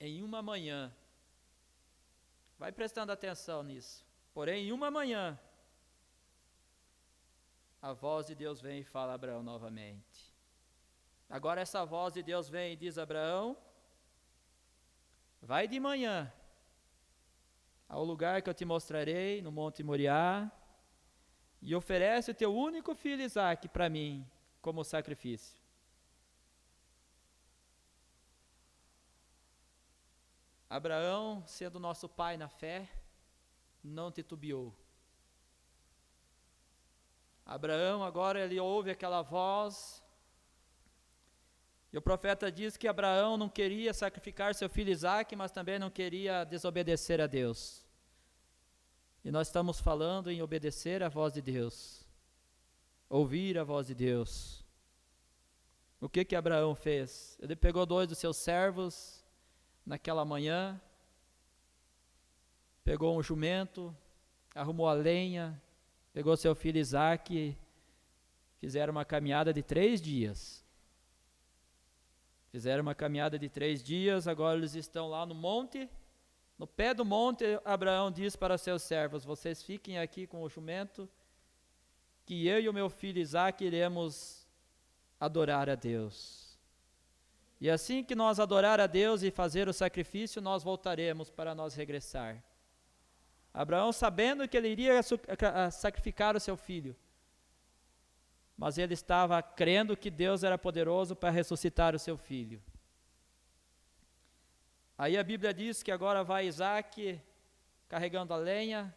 em uma manhã, vai prestando atenção nisso, porém em uma manhã, a voz de Deus vem e fala a Abraão novamente. Agora essa voz de Deus vem e diz: Abraão, vai de manhã ao lugar que eu te mostrarei, no Monte Moriá, e oferece o teu único filho Isaque para mim, como sacrifício. Abraão, sendo nosso pai na fé, não titubeou. Abraão agora ele ouve aquela voz, e o profeta diz que Abraão não queria sacrificar seu filho Isaque, mas também não queria desobedecer a Deus. E nós estamos falando em obedecer à voz de Deus, ouvir a voz de Deus. O que Abraão fez? Ele pegou 2 dos seus servos naquela manhã, pegou um jumento, arrumou a lenha, pegou seu filho Isaque, fizeram uma caminhada de 3 dias. Fizeram uma caminhada de 3 dias, agora eles estão lá no monte. No pé do monte, Abraão diz para seus servos: vocês fiquem aqui com o jumento, que eu e o meu filho Isaque iremos adorar a Deus. E assim que nós adorar a Deus e fazer o sacrifício, nós voltaremos para nós regressar. Abraão, sabendo que ele iria sacrificar o seu filho, mas ele estava crendo que Deus era poderoso para ressuscitar o seu filho. Aí a Bíblia diz que agora vai Isaque carregando a lenha,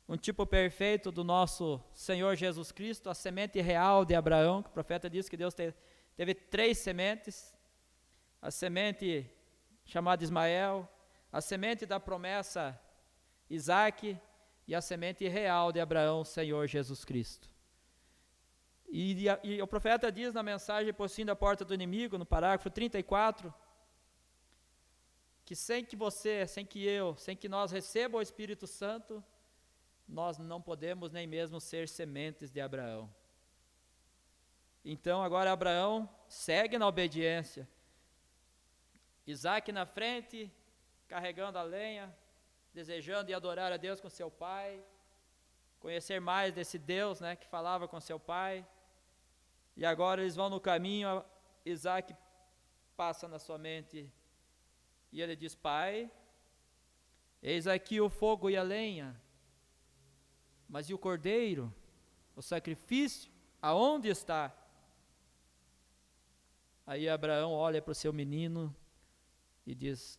um tipo perfeito do nosso Senhor Jesus Cristo, a semente real de Abraão, que o profeta diz que Deus teve 3 sementes, a semente chamada Ismael, a semente da promessa Isaque e a semente real de Abraão, Senhor Jesus Cristo. E o profeta diz na mensagem por cima da porta do inimigo, no parágrafo 34, que sem que você, sem que eu, sem que nós recebamos o Espírito Santo, nós não podemos nem mesmo ser sementes de Abraão. Então agora Abraão segue na obediência. Isaque na frente, carregando a lenha, desejando e adorar a Deus com seu pai, conhecer mais desse Deus, né, que falava com seu pai. E agora eles vão no caminho, Isaque passa na sua mente e ele diz: pai, eis aqui o fogo e a lenha, mas e o cordeiro, o sacrifício, aonde está? Aí Abraão olha para o seu menino e diz: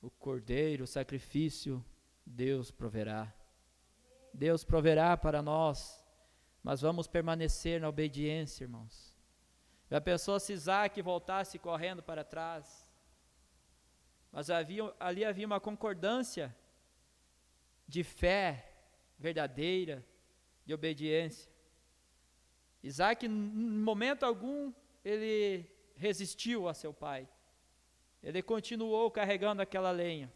o cordeiro, o sacrifício, Deus proverá. Deus proverá para nós, mas vamos permanecer na obediência, irmãos. Já pensou se Isaque voltasse correndo para trás? Mas ali havia uma concordância de fé verdadeira, de obediência. Isaque, em momento algum, ele resistiu a seu pai. Ele continuou carregando aquela lenha.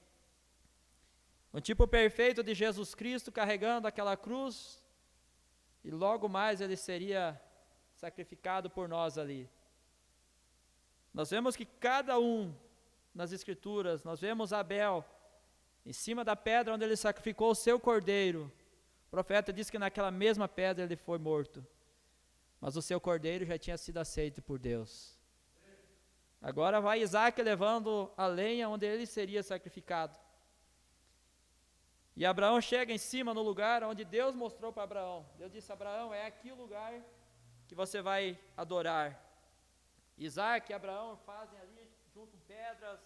Um tipo perfeito de Jesus Cristo carregando aquela cruz, e logo mais ele seria sacrificado por nós ali. Nós vemos que cada um, nas Escrituras, nós vemos Abel, em cima da pedra onde ele sacrificou o seu cordeiro. O profeta diz que naquela mesma pedra ele foi morto. Mas o seu cordeiro já tinha sido aceito por Deus. Agora vai Isaac levando a lenha onde ele seria sacrificado. E Abraão chega em cima no lugar onde Deus mostrou para Abraão. Deus disse: Abraão, é aqui o lugar que você vai adorar. Isaac e Abraão fazem ali, juntam pedras,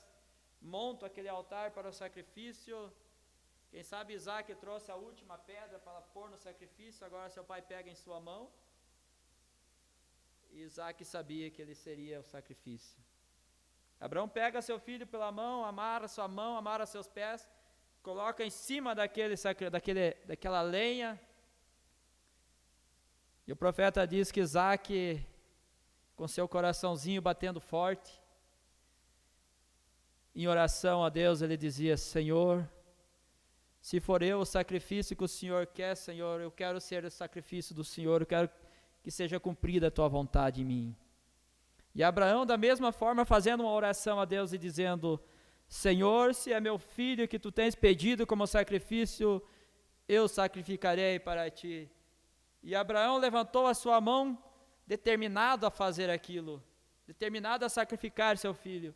montam aquele altar para o sacrifício. Quem sabe Isaac trouxe a última pedra para pôr no sacrifício, agora seu pai pega em sua mão. E Isaac sabia que ele seria o sacrifício. Abraão pega seu filho pela mão, amarra sua mão, amarra seus pés, coloca em cima daquela lenha. E o profeta diz que Isaac, com seu coraçãozinho batendo forte, em oração a Deus, ele dizia: Senhor, se for eu o sacrifício que o Senhor quer, Senhor, eu quero ser o sacrifício do Senhor, eu quero que seja cumprida a tua vontade em mim. E Abraão, da mesma forma, fazendo uma oração a Deus e dizendo: Senhor, se é meu filho que tu tens pedido como sacrifício, eu sacrificarei para ti. E Abraão levantou a sua mão, determinado a fazer aquilo, determinado a sacrificar seu filho.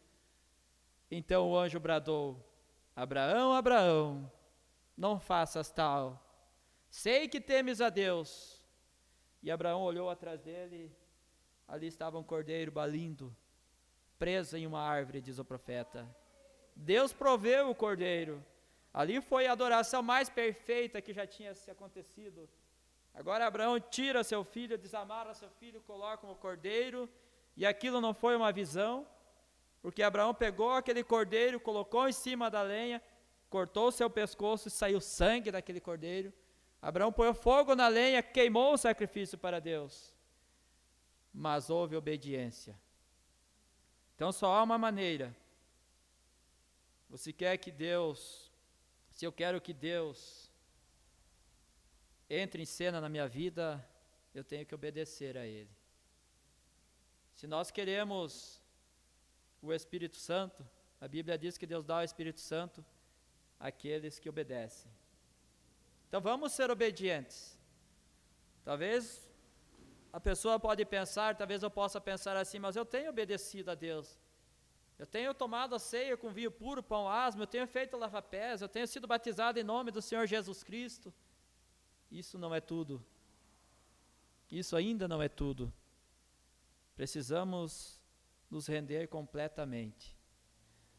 Então o anjo bradou: Abraão, Abraão, não faças tal, sei que temes a Deus. E Abraão olhou atrás dele, ali estava um cordeiro balindo, preso em uma árvore, diz o profeta. Deus proveu o cordeiro, ali foi a adoração mais perfeita que já tinha se acontecido. Agora Abraão tira seu filho, desamarra seu filho, coloca o cordeiro, e aquilo não foi uma visão, porque Abraão pegou aquele cordeiro, colocou em cima da lenha, cortou seu pescoço e saiu sangue daquele cordeiro. Abraão pôs fogo na lenha, queimou o sacrifício para Deus, mas houve obediência. Então só há uma maneira. Você quer que Deus, se eu quero que Deus entre em cena na minha vida, eu tenho que obedecer a Ele. Se nós queremos o Espírito Santo, a Bíblia diz que Deus dá o Espírito Santo àqueles que obedecem. Então vamos ser obedientes. Talvez a pessoa pode pensar, talvez eu possa pensar assim, mas eu tenho obedecido a Deus. Eu tenho tomado a ceia com vinho puro, pão asmo, eu tenho feito lava-pés, eu tenho sido batizado em nome do Senhor Jesus Cristo. Isso não é tudo. Isso ainda não é tudo. Precisamos nos render completamente.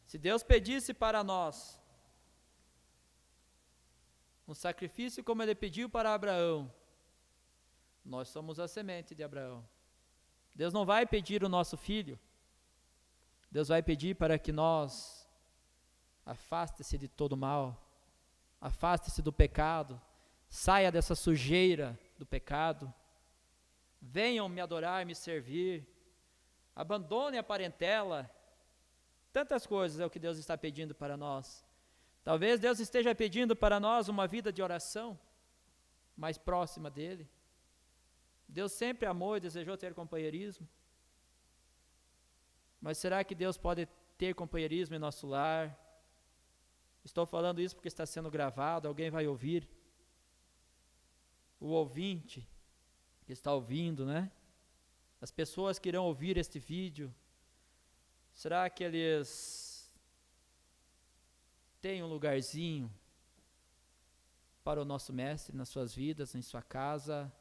Se Deus pedisse para nós um sacrifício como Ele pediu para Abraão, nós somos a semente de Abraão. Deus não vai pedir o nosso filho. Deus vai pedir para que nós afaste-se de todo mal, afaste-se do pecado, saia dessa sujeira do pecado, venham me adorar, me servir, abandone a parentela. Tantas coisas é o que Deus está pedindo para nós. Talvez Deus esteja pedindo para nós uma vida de oração mais próxima dEle. Deus sempre amou e desejou ter companheirismo. Mas será que Deus pode ter companheirismo em nosso lar? Estou falando isso porque está sendo gravado, alguém vai ouvir. O ouvinte que está ouvindo, né? As pessoas que irão ouvir este vídeo, será que eles têm um lugarzinho para o nosso Mestre nas suas vidas, em sua casa?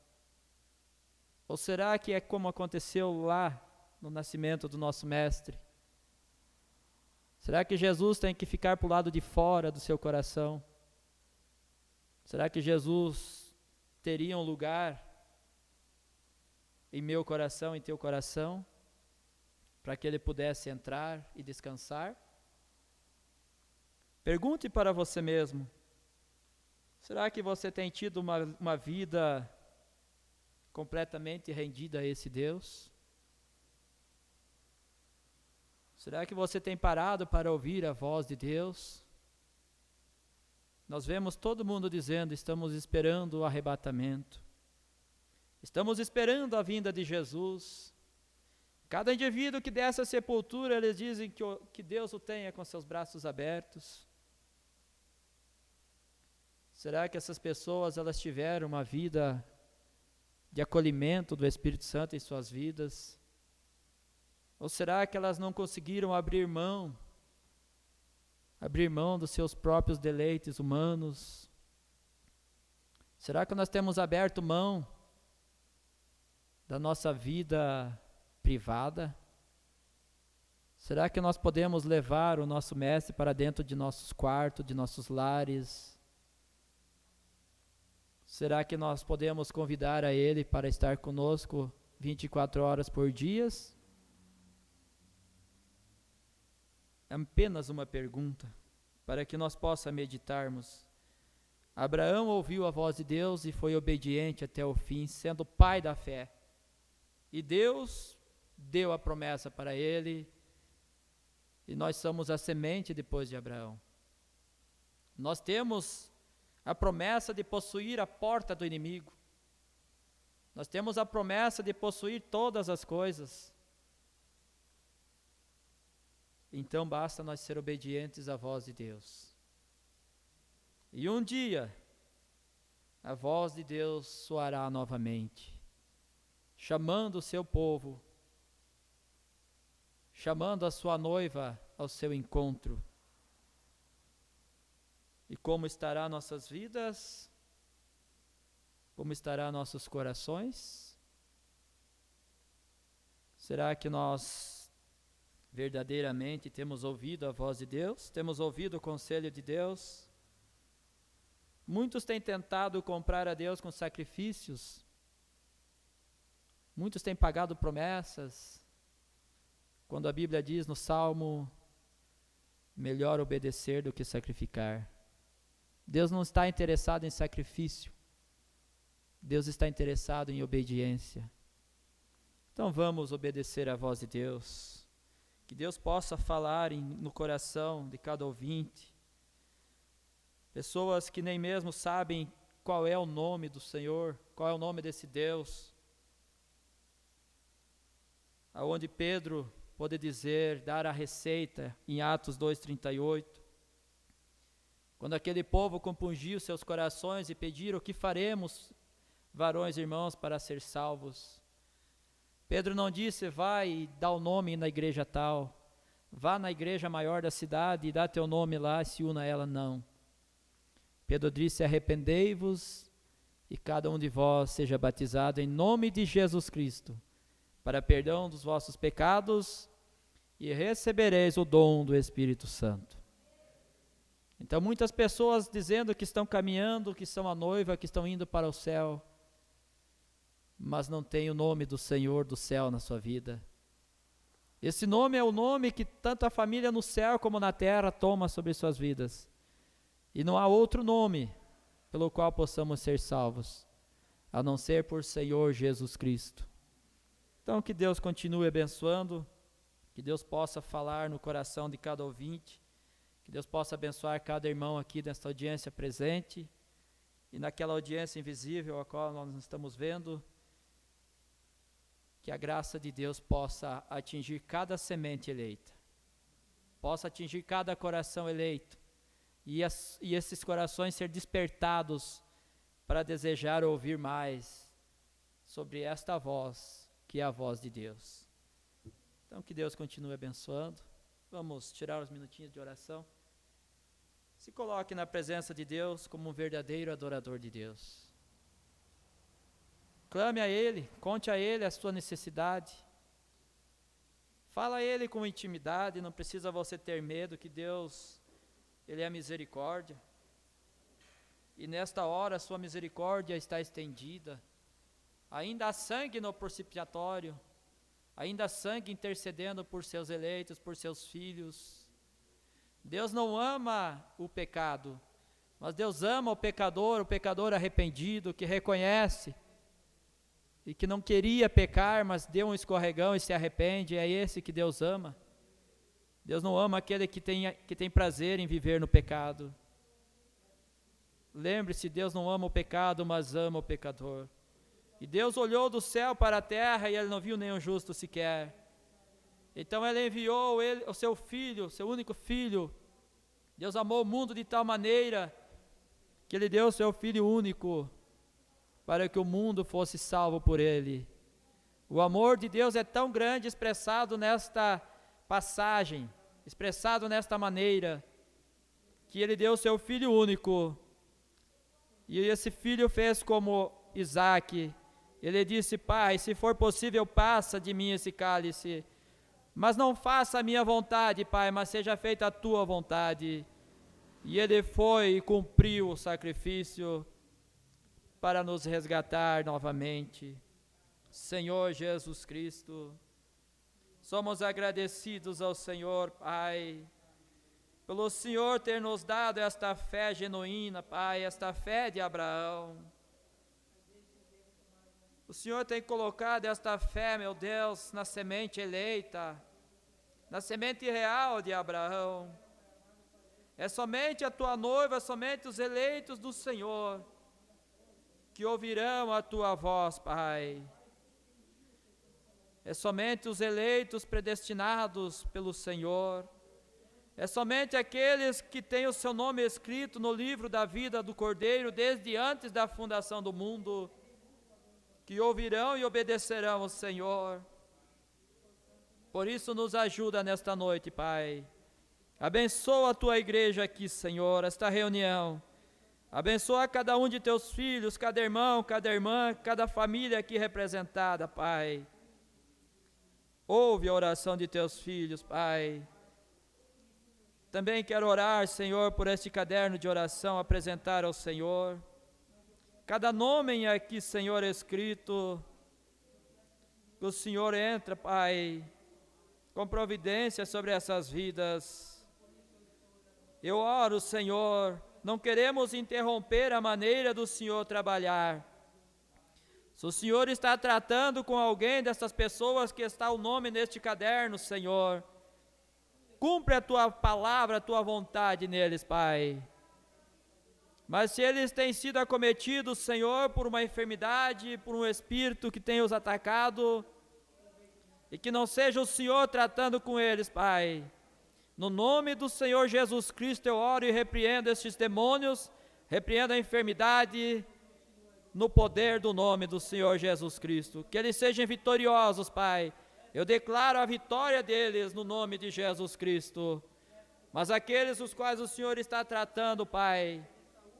Ou será que é como aconteceu lá no nascimento do nosso Mestre? Será que Jesus tem que ficar para o lado de fora do seu coração? Será que Jesus teria um lugar em meu coração, em teu coração, para que Ele pudesse entrar e descansar? Pergunte para você mesmo, será que você tem tido uma vida completamente rendida a esse Deus? Será que você tem parado para ouvir a voz de Deus? Nós vemos todo mundo dizendo, estamos esperando o arrebatamento. Estamos esperando a vinda de Jesus. Cada indivíduo que desce à sepultura, eles dizem que Deus o tenha com seus braços abertos. Será que essas pessoas, elas tiveram uma vida de acolhimento do Espírito Santo em suas vidas? Ou será que elas não conseguiram abrir mão dos seus próprios deleites humanos? Será que nós temos aberto mão da nossa vida privada? Será que nós podemos levar o nosso Mestre para dentro de nossos quartos, de nossos lares? Será que nós podemos convidar a Ele para estar conosco 24 horas por dia? É apenas uma pergunta, para que nós possamos meditarmos. Abraão ouviu a voz de Deus e foi obediente até o fim, sendo pai da fé. E Deus deu a promessa para ele, e nós somos a semente depois de Abraão. Nós temos a promessa de possuir a porta do inimigo. Nós temos a promessa de possuir todas as coisas. Então basta nós ser obedientes à voz de Deus. E um dia, a voz de Deus soará novamente, chamando o seu povo, chamando a sua noiva ao seu encontro. E como estará nossas vidas? Como estará nossos corações? Será que nós verdadeiramente temos ouvido a voz de Deus? Temos ouvido o conselho de Deus? Muitos têm tentado comprar a Deus com sacrifícios. Muitos têm pagado promessas. Quando a Bíblia diz no Salmo, melhor obedecer do que sacrificar. Deus não está interessado em sacrifício. Deus está interessado em obediência. Então vamos obedecer à voz de Deus. Que Deus possa falar no coração de cada ouvinte. Pessoas que nem mesmo sabem qual é o nome do Senhor, qual é o nome desse Deus. Aonde Pedro pode dizer, dar a receita em Atos 2:38. Quando aquele povo compungiu seus corações e pediram, o que faremos, varões e irmãos, para ser salvos? Pedro não disse, vai e dá o nome na igreja tal, vá na igreja maior da cidade e dá teu nome lá e se una a ela, não. Pedro disse, arrependei-vos e cada um de vós seja batizado em nome de Jesus Cristo, para perdão dos vossos pecados e recebereis o dom do Espírito Santo. Então muitas pessoas dizendo que estão caminhando, que são a noiva, que estão indo para o céu, mas não tem o nome do Senhor do céu na sua vida. Esse nome é o nome que tanto a família no céu como na terra toma sobre suas vidas. E não há outro nome pelo qual possamos ser salvos, a não ser por Senhor Jesus Cristo. Então que Deus continue abençoando, que Deus possa falar no coração de cada ouvinte, que Deus possa abençoar cada irmão aqui nesta audiência presente e naquela audiência invisível a qual nós estamos vendo, que a graça de Deus possa atingir cada semente eleita, possa atingir cada coração eleito e esses corações ser despertados para desejar ouvir mais sobre esta voz, que é a voz de Deus. Então que Deus continue abençoando. Vamos tirar uns minutinhos de oração. Se coloque na presença de Deus como um verdadeiro adorador de Deus. Clame a Ele, conte a Ele a sua necessidade. Fala a Ele com intimidade, não precisa você ter medo, que Deus, Ele é misericórdia. E nesta hora a sua misericórdia está estendida. Ainda há sangue no propiciatório, ainda há sangue intercedendo por seus eleitos, por seus filhos. Deus não ama o pecado, mas Deus ama o pecador arrependido, que reconhece e que não queria pecar, mas deu um escorregão e se arrepende. É esse que Deus ama. Deus não ama aquele que tem prazer em viver no pecado. Lembre-se, Deus não ama o pecado, mas ama o pecador. E Deus olhou do céu para a terra e ele não viu nenhum justo sequer. Então ele enviou o seu filho, seu único filho. Deus amou o mundo de tal maneira que ele deu o seu filho único para que o mundo fosse salvo por ele. O amor de Deus é tão grande, expressado nesta passagem, expressado nesta maneira, que ele deu o seu filho único. E esse filho fez como Isaac. Ele disse: Pai, se for possível, passa de mim esse cálice, mas não faça a minha vontade, Pai, mas seja feita a tua vontade. E ele foi e cumpriu o sacrifício para nos resgatar novamente. Senhor Jesus Cristo, somos agradecidos ao Senhor, Pai, pelo Senhor ter nos dado esta fé genuína, Pai, esta fé de Abraão. O Senhor tem colocado esta fé, meu Deus, na semente eleita, na semente real de Abraão. É somente a tua noiva, somente os eleitos do Senhor, que ouvirão a tua voz, Pai. É somente os eleitos predestinados pelo Senhor. É somente aqueles que têm o seu nome escrito no livro da vida do Cordeiro desde antes da fundação do mundo, que ouvirão e obedecerão ao Senhor. Por isso nos ajuda nesta noite, Pai. Abençoa a tua igreja aqui, Senhor, esta reunião. Abençoa cada um de teus filhos, cada irmão, cada irmã, cada família aqui representada, Pai. Ouve a oração de teus filhos, Pai. Também quero orar, Senhor, por este caderno de oração, apresentar ao Senhor. Cada nome aqui, Senhor, escrito, que o Senhor entra, Pai, com providência sobre essas vidas. Eu oro, Senhor, não queremos interromper a maneira do Senhor trabalhar. Se o Senhor está tratando com alguém dessas pessoas que está o nome neste caderno, Senhor, cumpre a tua palavra, a tua vontade neles, Pai. Mas se eles têm sido acometidos, Senhor, por uma enfermidade, por um espírito que tem os atacado, e que não seja o Senhor tratando com eles, Pai. No nome do Senhor Jesus Cristo eu oro e repreendo estes demônios, repreendo a enfermidade, no poder do nome do Senhor Jesus Cristo. Que eles sejam vitoriosos, Pai. Eu declaro a vitória deles no nome de Jesus Cristo. Mas aqueles os quais o Senhor está tratando, Pai,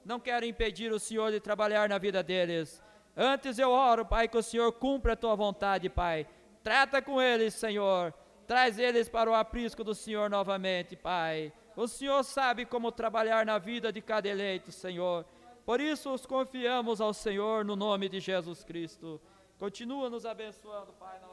não quero impedir o Senhor de trabalhar na vida deles. Antes eu oro, Pai, que o Senhor cumpra a tua vontade, Pai. Trata com eles, Senhor. Traz eles para o aprisco do Senhor novamente, Pai. O Senhor sabe como trabalhar na vida de cada eleito, Senhor. Por isso os confiamos ao Senhor no nome de Jesus Cristo. Continua nos abençoando, Pai, na